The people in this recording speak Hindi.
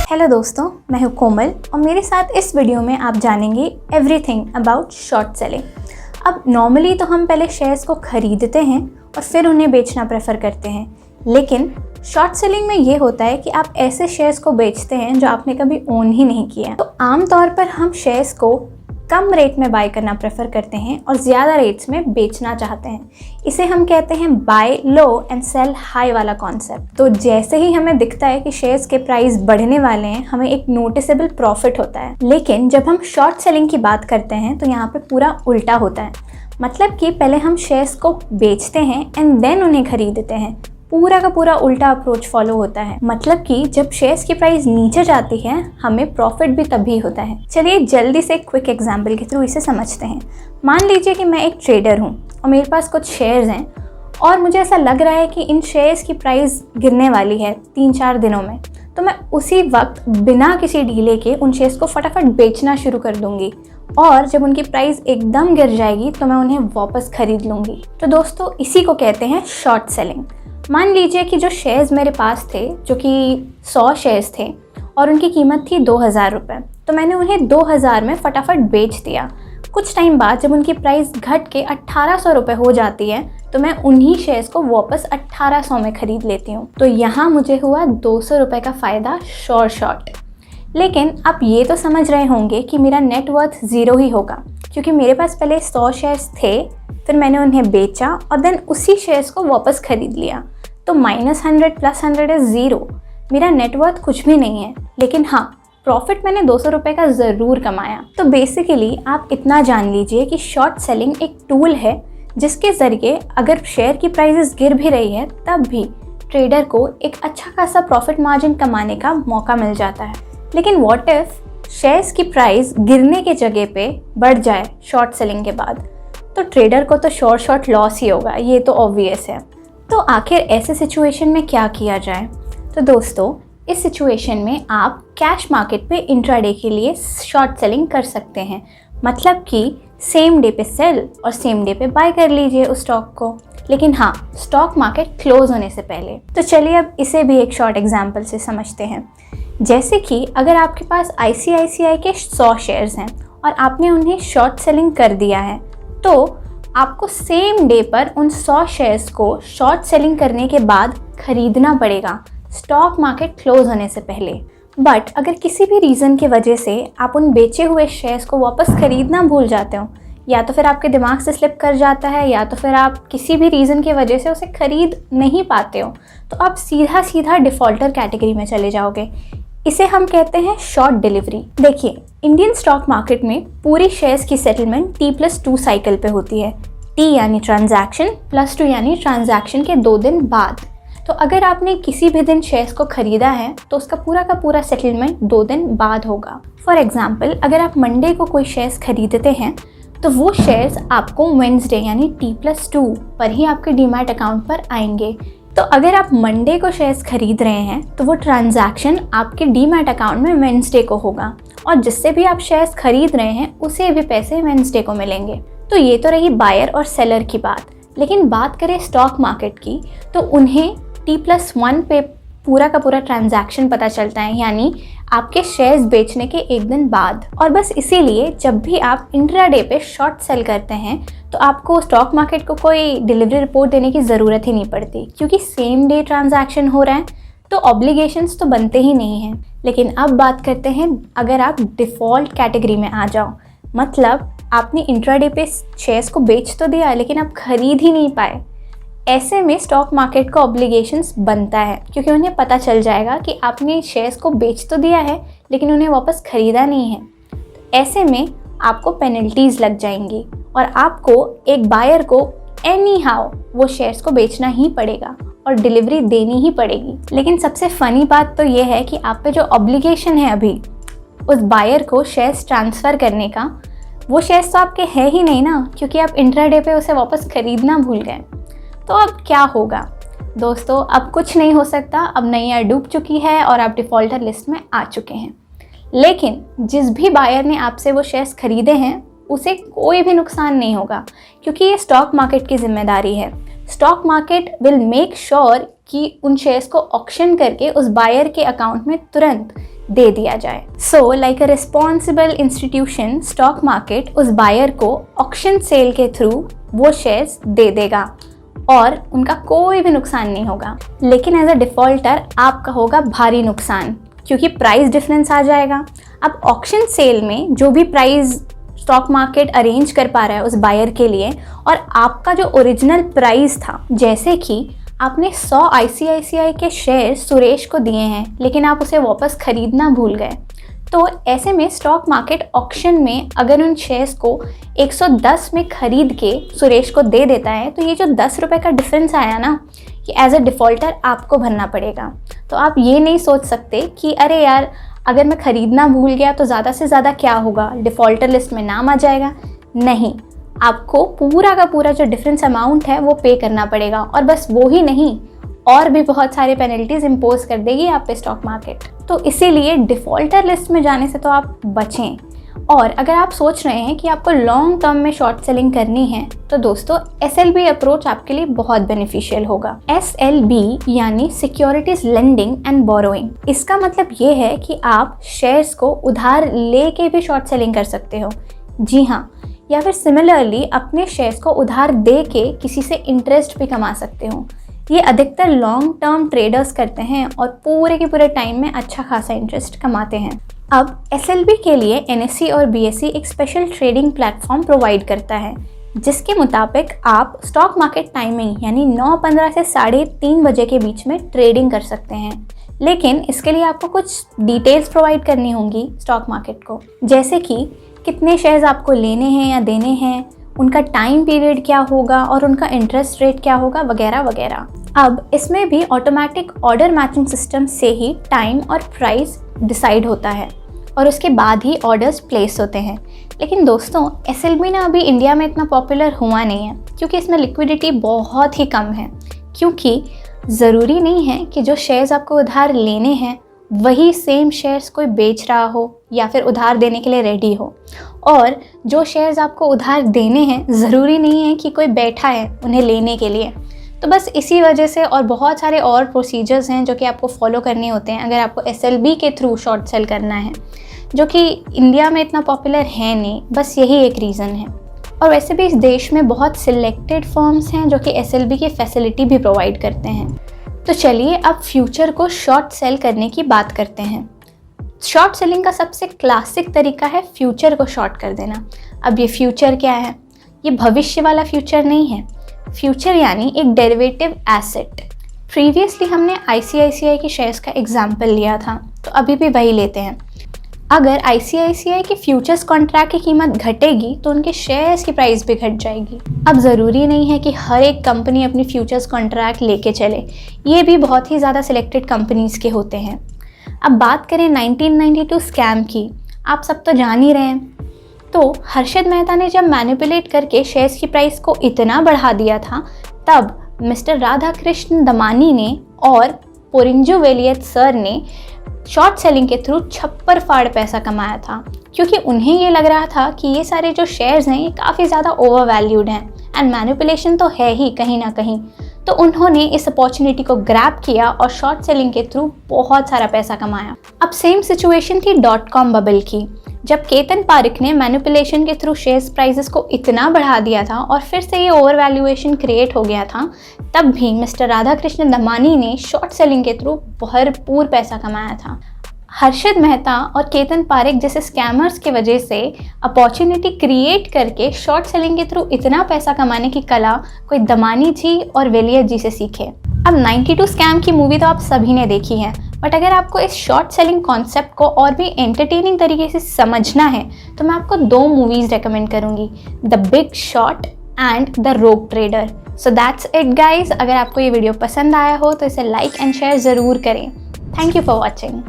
हेलो दोस्तों, मैं हूँ कोमल और मेरे साथ इस वीडियो में आप जानेंगे एवरीथिंग अबाउट शॉर्ट सेलिंग। अब नॉर्मली तो हम पहले शेयर्स को खरीदते हैं और फिर उन्हें बेचना प्रेफर करते हैं, लेकिन शॉर्ट सेलिंग में ये होता है कि आप ऐसे शेयर्स को बेचते हैं जो आपने कभी ओन ही नहीं किया। तो आमतौर पर हम शेयर्स को कम रेट में बाय करना प्रेफर करते हैं और ज़्यादा रेट्स में बेचना चाहते हैं। इसे हम कहते हैं buy low and sell high वाला कॉन्सेप्ट। तो जैसे ही हमें दिखता है कि शेयर्स के प्राइस बढ़ने वाले हैं, हमें एक नोटिसेबल प्रॉफिट होता है। लेकिन जब हम शॉर्ट सेलिंग की बात करते हैं तो यहाँ पे पूरा उल्टा होता है। मतलब कि पहले हम शेयर्स को बेचते हैं एंड देन उन्हें खरीदते हैं। पूरा का पूरा उल्टा अप्रोच फॉलो होता है। मतलब कि जब शेयर्स की प्राइस नीचे जाती है, हमें प्रॉफिट भी तभी होता है। चलिए जल्दी से क्विक एग्जांपल के थ्रू इसे समझते हैं। मान लीजिए कि मैं एक ट्रेडर हूँ और मेरे पास कुछ शेयर्स हैं और मुझे ऐसा लग रहा है कि इन शेयर्स की प्राइस गिरने वाली है 3-4 दिनों में, तो मैं उसी वक्त बिना किसी डीले के उन शेयर्स को फटाफट बेचना शुरू कर दूंगी और जब उनकी प्राइस एकदम गिर जाएगी तो मैं उन्हें वापस खरीद लूँगी। तो दोस्तों, इसी को कहते हैं शॉर्ट सेलिंग। मान लीजिए कि जो शेयर्स मेरे पास थे, जो कि 100 शेयर्स थे और उनकी कीमत थी 2000 रुपये, तो मैंने उन्हें 2000 में फटाफट बेच दिया। कुछ टाइम बाद जब उनकी प्राइस घट के 1800 रुपये हो जाती है तो मैं उन्हीं शेयर्स को वापस 1800 में ख़रीद लेती हूँ। तो यहाँ मुझे हुआ 200 रुपये का फ़ायदा शॉर्ट। लेकिन आप ये तो समझ रहे होंगे कि मेरा नेटवर्थ ज़ीरो ही होगा, क्योंकि मेरे पास पहले 100 शेयर्स थे, फिर मैंने उन्हें बेचा और देन उसी शेयर्स को वापस ख़रीद लिया। तो -100 + 100 इज़ 0। मेरा नेटवर्थ कुछ भी नहीं है, लेकिन हाँ, प्रॉफिट मैंने 200 रुपये का ज़रूर कमाया। तो बेसिकली आप इतना जान लीजिए कि शॉर्ट सेलिंग एक टूल है जिसके ज़रिए अगर शेयर की प्राइसेस गिर भी रही है तब भी ट्रेडर को एक अच्छा खासा प्रॉफिट मार्जिन कमाने का मौका मिल जाता है। लेकिन व्हाट इफ़ शेयर्स की प्राइस गिरने के जगह पे बढ़ जाए शॉर्ट सेलिंग के बाद? तो ट्रेडर को तो शॉर्ट लॉस ही होगा, ये तो ऑब्वियस है। तो आखिर ऐसे सिचुएशन में क्या किया जाए? तो दोस्तों, इस सिचुएशन में आप कैश मार्केट पे इंट्राडे के लिए शॉर्ट सेलिंग कर सकते हैं। मतलब कि सेम डे पे सेल और सेम डे पे बाय कर लीजिए उस स्टॉक को, लेकिन हाँ, स्टॉक मार्केट क्लोज होने से पहले। तो चलिए अब इसे भी एक शॉर्ट एग्जांपल से समझते हैं। जैसे कि अगर आपके पास ICICI के 100 शेयर्स हैं और आपने उन्हें शॉर्ट सेलिंग कर दिया है, तो आपको सेम डे पर उन 100 शेयर्स को शॉर्ट सेलिंग करने के बाद खरीदना पड़ेगा स्टॉक मार्केट क्लोज होने से पहले। बट अगर किसी भी रीज़न की वजह से आप उन बेचे हुए शेयर्स को वापस खरीदना भूल जाते हो, या तो फिर आपके दिमाग से स्लिप कर जाता है, या तो फिर आप किसी भी रीज़न की वजह से उसे खरीद नहीं पाते हो, तो आप सीधा डिफ़ॉल्टर कैटेगरी में चले जाओगे। इसे हम कहते हैं शॉर्ट डिलीवरी। देखिए, इंडियन स्टॉक मार्केट में पूरी शेयर्स की सेटलमेंट T+2 साइकिल पे होती है। T यानी ट्रांजैक्शन, +2 यानी ट्रांजैक्शन के 2 दिन बाद। तो अगर आपने किसी भी दिन शेयर्स को खरीदा है तो उसका पूरा का पूरा सेटलमेंट 2 दिन बाद होगा। फॉर एग्जाम्पल, अगर आप मंडे को कोई शेयर्स खरीदते हैं तो वो शेयर्स आपको वेडनेसडे यानी T+2 पर ही आपके डीमैट अकाउंट पर आएंगे। तो अगर आप मंडे को शेयर्स खरीद रहे हैं तो वो ट्रांजैक्शन आपके डीमैट अकाउंट में वेडनेसडे को होगा और जिससे भी आप शेयर्स खरीद रहे हैं उसे भी पैसे वेडनेसडे को मिलेंगे। तो ये तो रही बायर और सेलर की बात। लेकिन बात करें स्टॉक मार्केट की, तो उन्हें T+1 पे पूरा का पूरा ट्रांजैक्शन पता चलता है, यानी आपके शेयर्स बेचने के 1 दिन बाद। और बस इसीलिए जब भी आप इंट्राडे पे शॉर्ट सेल करते हैं तो आपको स्टॉक मार्केट को कोई डिलीवरी रिपोर्ट देने की ज़रूरत ही नहीं पड़ती, क्योंकि सेम डे ट्रांजैक्शन हो रहा है तो ऑब्लिगेशंस तो बनते ही नहीं हैं। लेकिन अब बात करते हैं अगर आप डिफ़ॉल्ट कैटेगरी में आ जाओ, मतलब आपने इंट्राडे पे शेयर्स को बेच तो दिया लेकिन आप खरीद ही नहीं पाए। ऐसे में स्टॉक मार्केट का ऑब्लिगेशंस बनता है, क्योंकि उन्हें पता चल जाएगा कि आपने शेयर्स को बेच तो दिया है लेकिन उन्हें वापस ख़रीदा नहीं है। तो ऐसे में आपको पेनल्टीज़ लग जाएंगी और आपको एक बायर को एनी हाउ वो शेयर्स को बेचना ही पड़ेगा और डिलीवरी देनी ही पड़ेगी। लेकिन सबसे फ़नी बात तो ये है कि आप पे जो ऑब्लिगेशन है अभी उस बायर को शेयर्स ट्रांसफ़र करने का, वो शेयर्स तो आपके है ही नहीं ना, क्योंकि आप इंट्राडे पे उसे वापस ख़रीदना भूल गए। तो अब क्या होगा दोस्तों? अब कुछ नहीं हो सकता। अब नैया डूब चुकी है और आप डिफ़ॉल्टर लिस्ट में आ चुके हैं। लेकिन जिस भी बायर ने आपसे वो शेयर्स खरीदे हैं उसे कोई भी नुकसान नहीं होगा, क्योंकि ये स्टॉक मार्केट की जिम्मेदारी है। Stock market will make sure कि उन शेयर्स को ऑक्शन करके उस बायर के अकाउंट में तुरंत दे दिया जाए। So like a responsible institution, stock market उस बायर को ऑक्शन सेल के थ्रू वो शेयर्स दे देगा और उनका कोई भी नुकसान नहीं होगा। लेकिन एज अ डिफ़ॉल्टर आपका होगा भारी नुकसान, क्योंकि प्राइस डिफरेंस आ जाएगा। अब ऑक्शन सेल में जो भी प्राइस स्टॉक मार्केट अरेंज कर पा रहा है उस बायर के लिए, और आपका जो ओरिजिनल प्राइस था, जैसे कि आपने 100 ICICI के शेयर सुरेश को दिए हैं लेकिन आप उसे वापस खरीदना भूल गए, तो ऐसे में स्टॉक मार्केट ऑक्शन में अगर उन शेयर्स को 110 में खरीद के सुरेश को दे देता है, तो ये जो 10 रुपये का डिफरेंस आया ना, ये एज अ डिफ़ॉल्टर आपको भरना पड़ेगा। तो आप ये नहीं सोच सकते कि अरे यार अगर मैं ख़रीदना भूल गया तो ज़्यादा से ज़्यादा क्या होगा, डिफ़ॉल्टर लिस्ट में नाम आ जाएगा। नहीं, आपको पूरा का पूरा जो डिफरेंस अमाउंट है वो पे करना पड़ेगा। और बस वो ही नहीं, और भी बहुत सारे पेनल्टीज इम्पोज कर देगी आप पे स्टॉक मार्केट। तो इसीलिए डिफ़ॉल्टर लिस्ट में जाने से तो आप बचें। और अगर आप सोच रहे हैं कि आपको लॉन्ग टर्म में शॉर्ट सेलिंग करनी है, तो दोस्तों SLB अप्रोच आपके लिए बहुत बेनिफिशियल होगा। SLB यानी सिक्योरिटीज लेंडिंग एंड बोरोइंग। इसका मतलब ये है कि आप शेयर्स को उधार लेके भी शॉर्ट सेलिंग कर सकते हो। जी हाँ, या फिर सिमिलरली अपने शेयर्स को उधार दे के किसी से इंटरेस्ट भी कमा सकते हो। ये अधिकतर लॉन्ग टर्म ट्रेडर्स करते हैं और पूरे के पूरे टाइम में अच्छा खासा इंटरेस्ट कमाते हैं। अब SLB के लिए NSE और BSE एक स्पेशल ट्रेडिंग प्लेटफॉर्म प्रोवाइड करता है, जिसके मुताबिक आप स्टॉक मार्केट टाइमिंग यानी 9:15 से 3:30 बजे के बीच में ट्रेडिंग कर सकते हैं। लेकिन इसके लिए आपको कुछ डिटेल्स प्रोवाइड करनी होंगी स्टॉक मार्केट को, जैसे कि कितने शेयर्स आपको लेने हैं या देने हैं, उनका टाइम पीरियड क्या होगा और उनका इंटरेस्ट रेट क्या होगा, वगैरह वगैरह। अब इसमें भी ऑटोमेटिक ऑर्डर मैचिंग सिस्टम से ही टाइम और प्राइस डिसाइड होता है और उसके बाद ही ऑर्डर्स प्लेस होते हैं। लेकिन दोस्तों SLB ना अभी इंडिया में इतना पॉपुलर हुआ नहीं है, क्योंकि इसमें लिक्विडिटी बहुत ही कम है। क्योंकि ज़रूरी नहीं है कि जो शेयर्स आपको उधार लेने हैं वही सेम शेयर्स कोई बेच रहा हो या फिर उधार देने के लिए रेडी हो, और जो शेयर्स आपको उधार देने हैं ज़रूरी नहीं है कि कोई बैठा है उन्हें लेने के लिए। तो बस इसी वजह से और बहुत सारे और प्रोसीजर्स हैं जो कि आपको फॉलो करने होते हैं अगर आपको SLB के थ्रू शॉर्ट सेल करना है, जो कि इंडिया में इतना पॉपुलर है नहीं। बस यही एक रीज़न है। और वैसे भी इस देश में बहुत सिलेक्टेड फर्म्स हैं जो कि SLB की फैसिलिटी भी प्रोवाइड करते हैं। तो चलिए अब फ्यूचर को शॉर्ट सेल करने की बात करते हैं। शॉर्ट सेलिंग का सबसे क्लासिक तरीका है फ्यूचर को शॉर्ट कर देना। अब ये फ्यूचर क्या है? ये भविष्य वाला फ्यूचर नहीं है। फ्यूचर यानी एक डेरिवेटिव एसेट। प्रीवियसली हमने ICICI के शेयर्स का एग्जाम्पल लिया था, तो अभी भी वही लेते हैं। अगर ICICI के फ्यूचर्स कॉन्ट्रैक्ट की कीमत घटेगी तो उनके शेयर्स की प्राइस भी घट जाएगी। अब ज़रूरी नहीं है कि हर एक कंपनी अपनी फ्यूचर्स कॉन्ट्रैक्ट लेके चले, ये भी बहुत ही ज़्यादा सिलेक्टेड कंपनीज़ के होते हैं। अब बात करें 1992 स्कैम की, आप सब तो जान ही रहे हैं। तो हर्षद मेहता ने जब मैनिपुलेट करके शेयर्स की प्राइस को इतना बढ़ा दिया था, तब मिस्टर राधाकृष्ण दमानी ने और पोरिंजो वेलियत सर ने शॉर्ट सेलिंग के थ्रू छप्पर फाड़ पैसा कमाया था, क्योंकि उन्हें ये लग रहा था कि ये सारे जो शेयर्स हैं ये काफ़ी ज़्यादा ओवर वैल्यूड हैं एंड मैनिपुलेशन तो है ही कहीं ना कहीं। तो उन्होंने इस अपॉर्चुनिटी को ग्रैब किया और शॉर्ट सेलिंग के थ्रू बहुत सारा पैसा कमाया। अब सेम सिचुएशन थी .com बबल की, जब केतन पारिक ने मैनिपुलेशन के थ्रू शेयर्स प्राइसेस को इतना बढ़ा दिया था और फिर से ये ओवर वैल्यूएशन क्रिएट हो गया था, तब भी मिस्टर राधाकृष्ण दमानी ने शॉर्ट सेलिंग के थ्रू भरपूर पैसा कमाया था। हर्षद मेहता और केतन पारिक जैसे स्कैमर्स की वजह से अपॉर्चुनिटी क्रिएट करके शॉर्ट सेलिंग के थ्रू इतना पैसा कमाने की कला कोई दमानी जी और वेलियत जी से सीखे। अब 92 स्कैम की मूवी तो आप सभी ने देखी है, बट अगर आपको इस शॉर्ट सेलिंग कॉन्सेप्ट को और भी एंटरटेनिंग तरीके से समझना है तो मैं आपको 2 मूवीज़ रेकमेंड करूँगी, the big short and the rogue trader. So that's it guys. अगर आपको ये वीडियो पसंद आया हो तो इसे लाइक एंड शेयर ज़रूर करें। Thank you for watching.